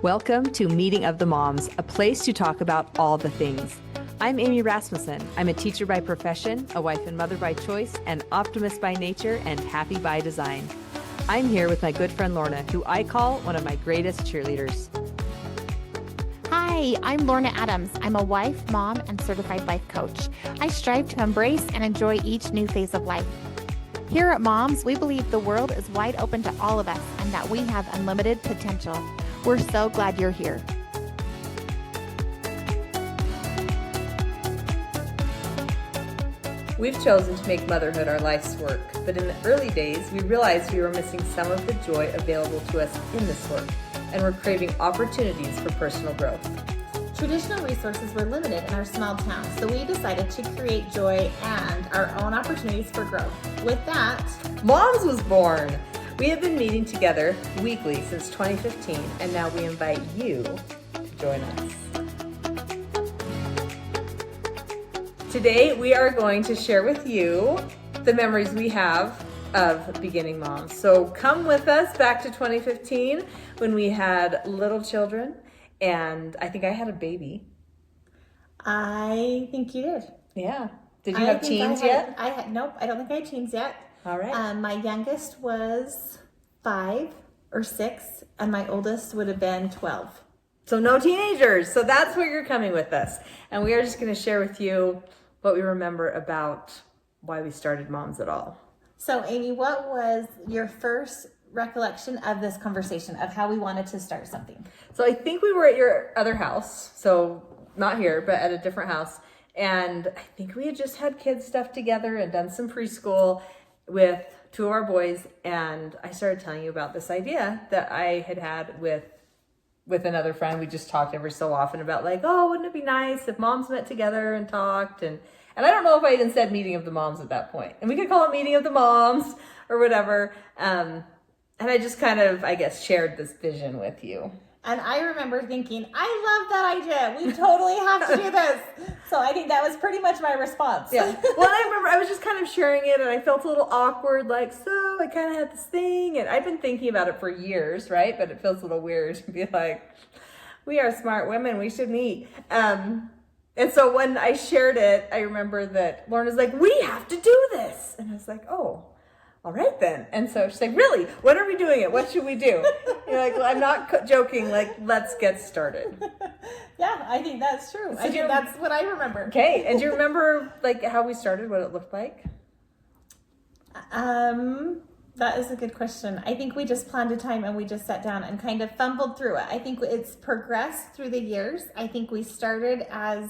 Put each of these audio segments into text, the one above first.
Welcome to Meeting of the Moms, a place to talk about all the things. I'm Amy Rasmussen. I'm a teacher by profession, a wife and mother by choice, an optimist by nature, and happy by design. I'm here with my good friend Lorna, who I call one of my greatest cheerleaders. Hi, I'm Lorna Adams. I'm a wife, mom, and certified life coach. I strive to embrace and enjoy each new phase of life. Here at Moms, we believe the world is wide open to all of us and that we have unlimited potential. We're so glad you're here. We've chosen to make motherhood our life's work, but in the early days, we realized we were missing some of the joy available to us in this work, and we're craving opportunities for personal growth. Traditional resources were limited in our small town, so we decided to create joy and our own opportunities for growth. With that, Moms was born. We have been meeting together weekly since 2015, and now we invite you to join us. Today, we are going to share with you the memories we have of beginning moms. So come with us back to 2015 when we had little children, and I think I had a baby. I think you did. Yeah. Did you have teens yet? Nope, I don't think I had teens yet. All right. My youngest was 5 or 6, and my oldest would have been 12. So no teenagers. So that's where you're coming with us. And we are just going to share with you what we remember about why we started Moms at All. So Amy, what was your first recollection of this conversation of how we wanted to start something? So I think we were at your other house. So not here, but at a different house. And I think we had just had kids stuff together and done some preschool with 2 of our boys. And I started telling you about this idea that I had had with another friend. We just talked every so often about like, oh, wouldn't it be nice if moms met together and talked? And I don't know if I even said meeting of the moms at that point. And we could call it meeting of the moms or whatever. And I just kind of, I guess, shared this vision with you. And I remember thinking, I love that idea. We totally have to do this. So I think that was pretty much my response. Yeah. Well, I remember I was just kind of sharing it and I felt a little awkward, like, so I kind of had this thing and I've been thinking about it for years, right? But it feels a little weird to be like, we are smart women, we should meet. And so when I shared it, I remember that Lauren was like, we have to do this. And I was like, oh, all right then. And so she's like, really? When are we doing it? What should we do? You're like, well, I'm not joking. Like, let's get started. Yeah, I think that's true. So I think that's what I remember. Okay. And do you remember like how we started, what it looked like? That is a good question. I think we just planned a time and we just sat down and kind of fumbled through it. I think it's progressed through the years. I think we started as,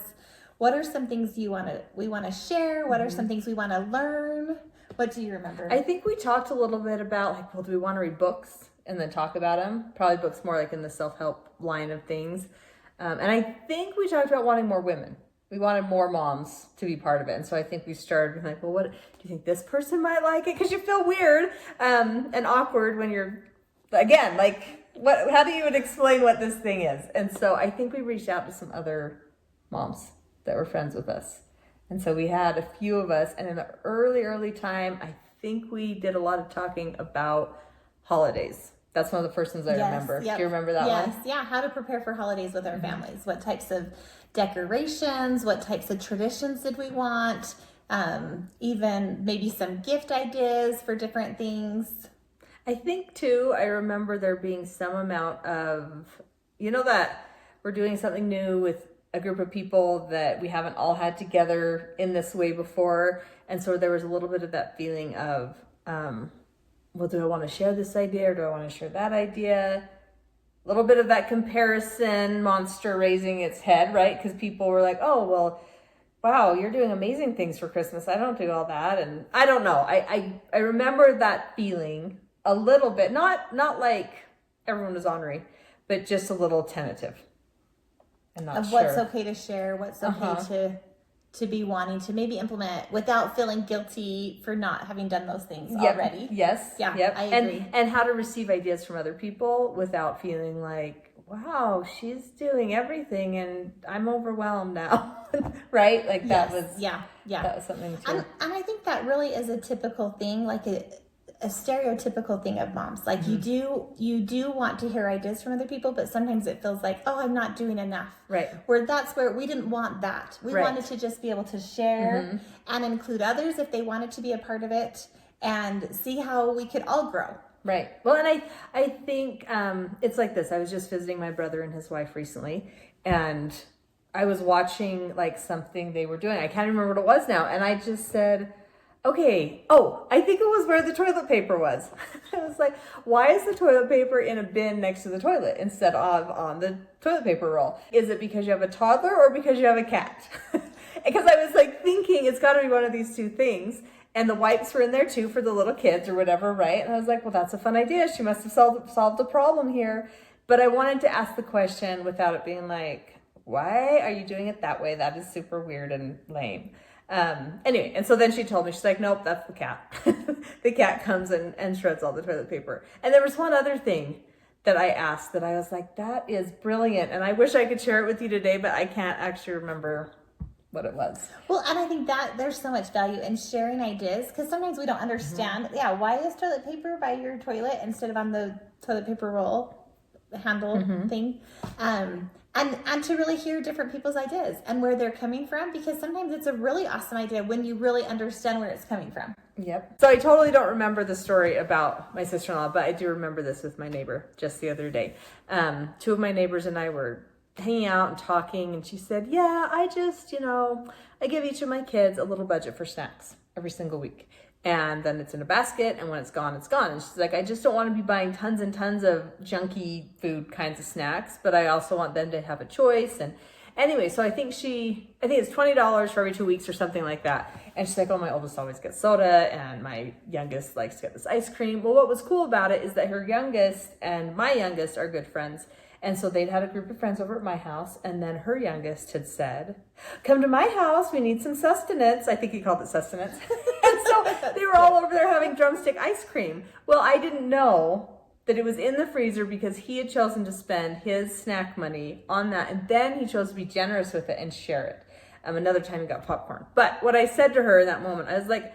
what are some things we want to share? What are some things we want to learn? What do you remember? I think we talked a little bit about like, well, do we want to read books and then talk about them? Probably books more like in the self-help line of things. And I think we talked about wanting more women. We wanted more moms to be part of it. And so I think we started like, well, what do you think this person might like it? Because you feel weird and awkward when you're, again, like, how do you even explain what this thing is? And so I think we reached out to some other moms that were friends with us. And so we had a few of us, and in the early time, I think we did a lot of talking about holidays. That's one of the first ones I remember. Yep. Do you remember that one? Yes, yeah, how to prepare for holidays with our families. What types of decorations, what types of traditions did we want? Even maybe some gift ideas for different things. I think, too, I remember there being some amount of, that we're doing something new with a group of people that we haven't all had together in this way before. And so there was a little bit of that feeling of, well, do I want to share this idea or do I want to share that idea? A little bit of that comparison monster raising its head, right? Because people were like, oh, well, wow, you're doing amazing things for Christmas. I don't do all that. And I don't know. I remember that feeling a little bit, not like everyone was ornery, but just a little tentative. Of what's okay to share, what's okay to be wanting to maybe implement without feeling guilty for not having done those things already. Yes. Yeah, yep. I agree. And how to receive ideas from other people without feeling like, wow, she's doing everything and I'm overwhelmed now. Right? Like that was yeah. That was something too. And I think that really is a typical thing. Like a stereotypical thing of moms. Like you do want to hear ideas from other people, but sometimes it feels like, oh, I'm not doing enough. Right. That's where we didn't want that. We wanted to just be able to share and include others if they wanted to be a part of it and see how we could all grow. Right. Well, and I think it's like this. I was just visiting my brother and his wife recently, and I was watching like something they were doing. I can't remember what it was now. And I just said, okay, I think it was where the toilet paper was. I was like, why is the toilet paper in a bin next to the toilet instead of on the toilet paper roll? Is it because you have a toddler or because you have a cat? Because I was like thinking it's got to be one of these two things. And the wipes were in there too for the little kids or whatever, right? And I was like, well, that's a fun idea. She must have solved the problem here. But I wanted to ask the question without it being like, why are you doing it that way? That is super weird and lame. Anyway, and so then she told me, she's like, nope, that's the cat. The cat comes and shreds all the toilet paper. And there was one other thing that I asked that I was like, that is brilliant. And I wish I could share it with you today, but I can't actually remember what it was. Well, and I think that there's so much value in sharing ideas because sometimes we don't understand. Yeah, why is toilet paper by your toilet instead of on the toilet paper roll handle thing? And to really hear different people's ideas and where they're coming from, because sometimes it's a really awesome idea when you really understand where it's coming from. Yep. So I totally don't remember the story about my sister-in-law, but I do remember this with my neighbor just the other day. Two of my neighbors and I were hanging out and talking, and she said, yeah, I just, I give each of my kids a little budget for snacks every single week. And then it's in a basket, and when it's gone, it's gone. And she's like, I just don't want to be buying tons and tons of junky food kinds of snacks, but I also want them to have a choice. And anyway, so I think it's $20 for every 2 weeks or something like that. And she's like, oh, my oldest always gets soda, and my youngest likes to get this ice cream. Well, what was cool about it is that her youngest and my youngest are good friends. And so they'd had a group of friends over at my house, and then her youngest had said, come to my house, we need some sustenance. I think he called it sustenance. And so they were all over there having drumstick ice cream. Well, I didn't know that it was in the freezer because he had chosen to spend his snack money on that, and then he chose to be generous with it and share it. Another time he got popcorn. But what I said to her in that moment, I was like,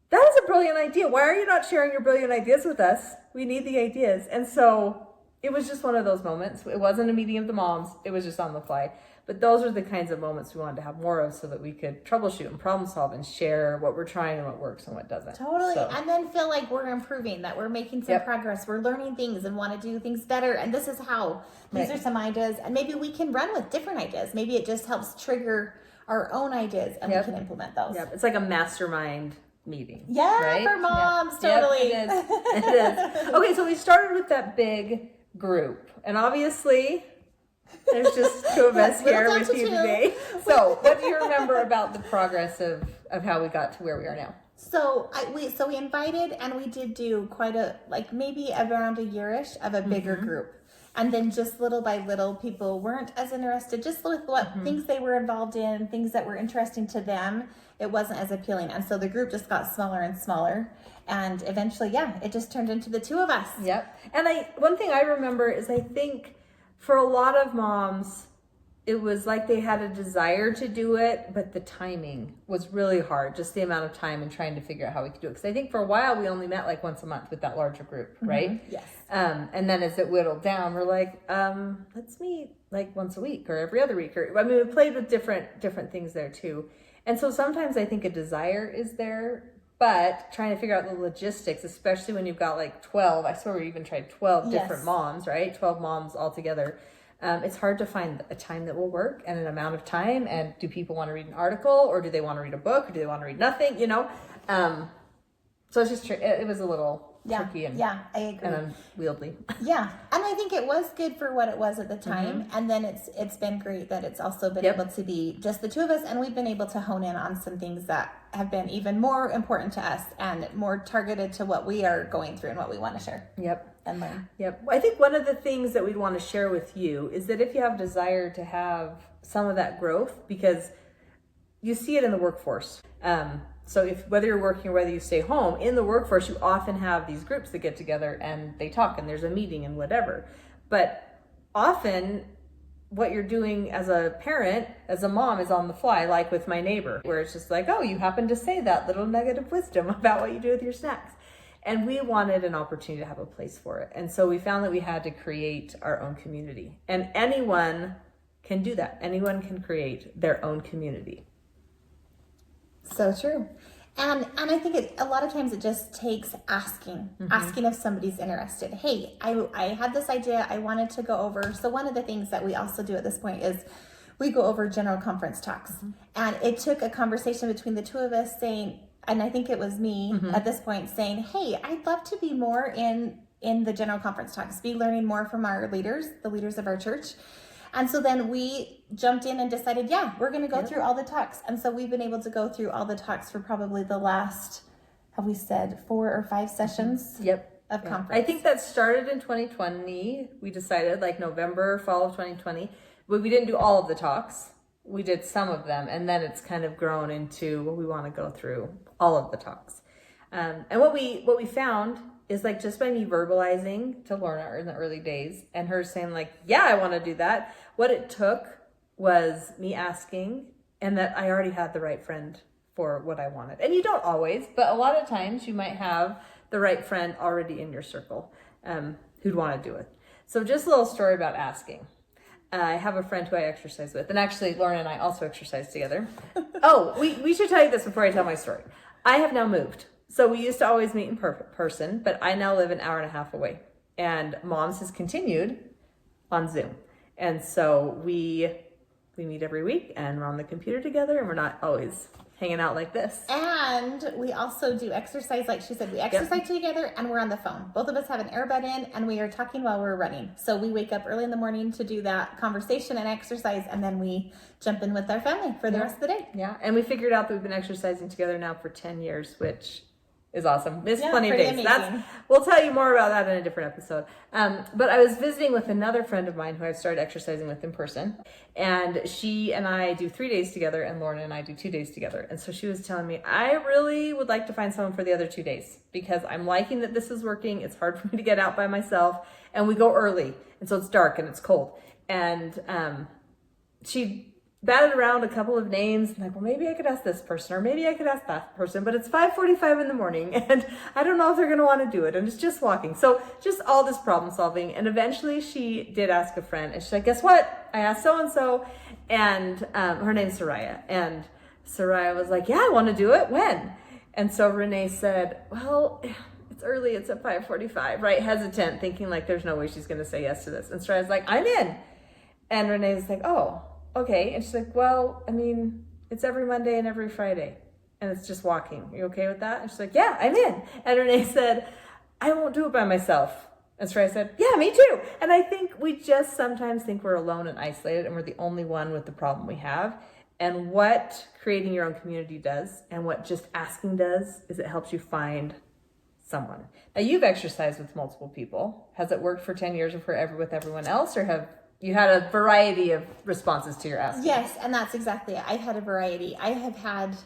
that is a brilliant idea. Why are you not sharing your brilliant ideas with us? We need the ideas. And so it was just one of those moments. It wasn't a meeting of the moms. It was just on the fly. But those are the kinds of moments we wanted to have more of so that we could troubleshoot and problem solve and share what we're trying and what works and what doesn't. Totally. So. And then feel like we're improving, that we're making some progress. We're learning things and want to do things better. And this is how. These are some ideas. And maybe we can run with different ideas. Maybe it just helps trigger our own ideas and we can implement those. Yep. It's like a mastermind meeting. Yeah, right? for moms. Totally. Yep, it is. It is. Okay, so we started with that big group. And obviously, there's just two of us here with you today. So what do you remember about the progress of how we got to where we are now? So we invited, and we did do quite maybe around a yearish of a bigger group. And then just little by little, people weren't as interested, just with what things they were involved in, things that were interesting to them. It wasn't as appealing. And so the group just got smaller and smaller. And eventually, it just turned into the two of us. Yep. And one thing I remember is I think for a lot of moms, it was like they had a desire to do it, but the timing was really hard, just the amount of time and trying to figure out how we could do it. Because I think for a while we only met like once a month with that larger group, right? Yes. And then as it whittled down, we're like, let's meet like once a week or every other week. Or I mean, we played with different things there too. And so sometimes I think a desire is there, but trying to figure out the logistics, especially when you've got like 12, I swear we even tried 12 different moms, right? 12 moms all together. It's hard to find a time that will work and an amount of time. And do people want to read an article or do they want to read a book or do they want to read nothing, So it's just, it was a little tricky and, I agree. and unwieldy. Yeah. And I think it was good for what it was at the time. And then it's been great that it's also been able to be just the two of us. And we've been able to hone in on some things that have been even more important to us and more targeted to what we are going through and what we want to share. Yep. And learn. Yep. I think one of the things that we'd want to share with you is that if you have desire to have some of that growth, because you see it in the workforce. So whether you're working or whether you stay home, in the workforce, you often have these groups that get together and they talk and there's a meeting and whatever. But often what you're doing as a parent, as a mom, is on the fly, like with my neighbor, where it's just like, oh, you happen to say that little nugget of wisdom about what you do with your snacks. And we wanted an opportunity to have a place for it. And so we found that we had to create our own community. And anyone can do that. Anyone can create their own community. So true. And I think a lot of times it just takes asking if somebody's interested. Hey, I had this idea, I wanted to go over. So one of the things that we also do at this point is we go over general conference talks. And it took a conversation between the two of us saying, and I think it was me at this point saying, hey, I'd love to be more in the general conference talks, be learning more from our leaders, the leaders of our church. And so then we jumped in and decided, yeah, we're going to go through all the talks. And so we've been able to go through all the talks for probably the last, have we said 4 or 5 sessions of conference. I think that started in 2020. We decided like November, fall of 2020. But we didn't do all of the talks. We did some of them. And then it's kind of grown into what we want to go through all of the talks. And what we found is like just by me verbalizing to Lorna in the early days and her saying like, yeah, I want to do that. What it took was me asking and that I already had the right friend for what I wanted. And you don't always, but a lot of times you might have the right friend already in your circle who'd want to do it. So just a little story about asking. I have a friend who I exercise with, and actually Lorna and I also exercise together. Oh, we should tell you this before I tell my story. I have now moved. So we used to always meet in person, but I now live an hour and a half away. And Moms has continued on Zoom. And so we meet every week and we're on the computer together and we're not always hanging out like this. And we also do exercise, like she said, we exercise together and we're on the phone. Both of us have an earbud in and we are talking while we're running. So we wake up early in the morning to do that conversation and exercise, and then we jump in with our family for the rest of the day. Yeah, and we figured out that we've been exercising together now for 10 years, which is awesome. Missed plenty of days. We'll tell you more about that in a different episode. But I was visiting with another friend of mine who I've started exercising with in person. And she and I do 3 days together, and Lorna and I do 2 days together. And so she was telling me, I really would like to find someone for the other 2 days because I'm liking that this is working. It's hard for me to get out by myself. And we go early. And so it's dark and it's cold. And she batted around a couple of names and like, well, maybe I could ask this person or maybe I could ask that person, but it's 5:45 in the morning and I don't know if they're going to want to do it. And it's just walking. So just all this problem solving. And eventually she did ask a friend and she's like, guess what? I asked so-and-so and her name's Soraya. And Soraya was like, yeah, I want to do it. When? And so Renee said, well, it's early. It's at 5:45, right? Hesitant, thinking like there's no way she's going to say yes to this. And Soraya's like, I'm in. And Renee's like, oh, okay. And she's like, well, I mean, it's every Monday and every Friday and it's just walking. Are you okay with that? And she's like, yeah, I'm in. And Renee said, I won't do it by myself. And Soraya said, yeah, me too. And I think we just sometimes think we're alone and isolated and we're the only one with the problem we have. And what creating your own community does and what just asking does is it helps you find someone. Now you've exercised with multiple people. Has it worked for 10 years with everyone else, or have you had a variety of responses to your asking? Yes, and that's exactly it. I've had a variety. I have had,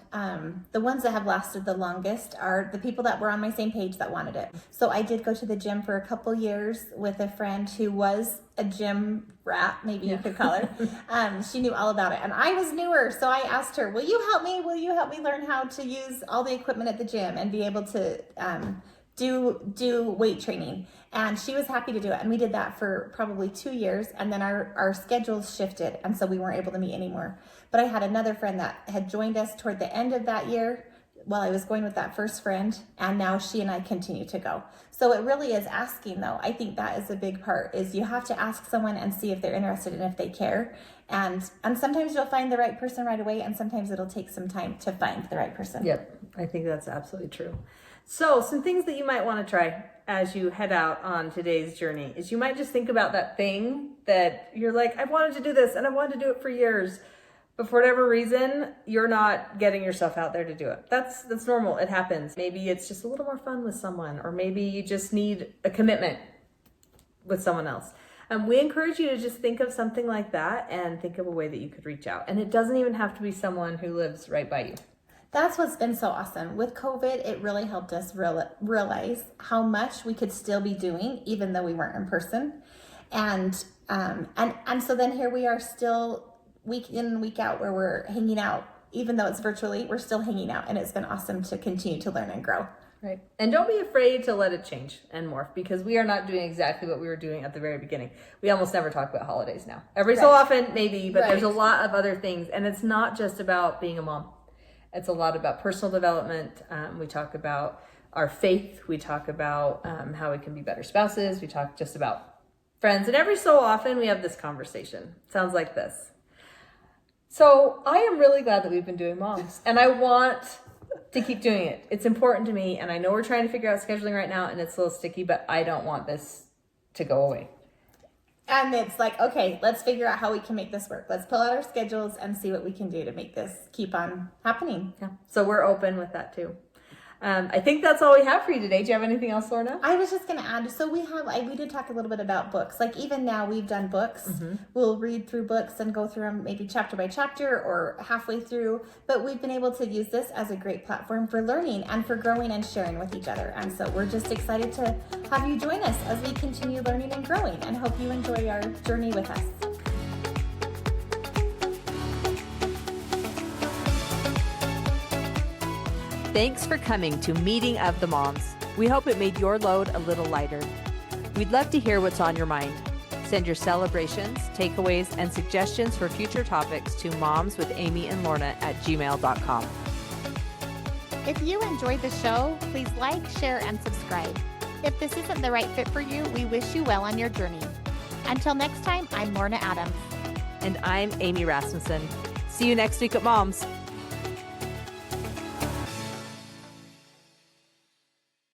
the ones that have lasted the longest are the people that were on my same page that wanted it. So I did go to the gym for a couple years with a friend who was a gym rat, maybe you could call her. She knew all about it. And I was newer, so I asked her, will you help me? Will you help me learn how to use all the equipment at the gym and be able to do weight training? And she was happy to do it. And we did that for probably 2 years. And then our schedules shifted. And so we weren't able to meet anymore. But I had another friend that had joined us toward the end of that year while I was going with that first friend. And now she and I continue to go. So it really is asking, though. I think that is a big part, is you have to ask someone and see if they're interested and if they care. And sometimes you'll find the right person right away. And sometimes it'll take some time to find the right person. Yep, I think that's absolutely true. So some things that you might want to try as you head out on today's journey is you might just think about that thing that you're like, I've wanted to do this and I've wanted to do it for years, but for whatever reason, you're not getting yourself out there to do it. That's normal. It happens. Maybe it's just a little more fun with someone, or maybe you just need a commitment with someone else. We encourage you to just think of something like that and think of a way that you could reach out. And it doesn't even have to be someone who lives right by you. That's what's been so awesome. With COVID, it really helped us realize how much we could still be doing, even though we weren't in person. And so then here we are still week in and week out where we're hanging out. Even though it's virtually, we're still hanging out. And it's been awesome to continue to learn and grow. Right. And don't be afraid to let it change and morph, because we are not doing exactly what we were doing at the very beginning. We almost never talk about holidays now. Every so often, maybe, but there's a lot of other things. And it's not just about being a mom. It's a lot about personal development. We talk about our faith. We talk about how we can be better spouses. We talk just about friends. And every so often, we have this conversation. Sounds like this. So I am really glad that we've been doing moms. And I want to keep doing it. It's important to me. And I know we're trying to figure out scheduling right now, and it's a little sticky, but I don't want this to go away. And it's like, okay, let's figure out how we can make this work. Let's pull out our schedules and see what we can do to make this keep on happening. Yeah. So we're open with that too. I think that's all we have for you today. Do you have anything else, Lorna? I was just going to add, so we did talk a little bit about books. Like even now we've done books. Mm-hmm. We'll read through books and go through them maybe chapter by chapter or halfway through. But we've been able to use this as a great platform for learning and for growing and sharing with each other. And so we're just excited to have you join us as we continue learning and growing, and hope you enjoy our journey with us. Thanks for coming to Meeting of the Moms. We hope it made your load a little lighter. We'd love to hear what's on your mind. Send your celebrations, takeaways, and suggestions for future topics to momswithamyandlorna@gmail.com. If you enjoyed the show, please like, share, and subscribe. If this isn't the right fit for you, we wish you well on your journey. Until next time, I'm Lorna Adams. And I'm Amy Rasmussen. See you next week at Moms.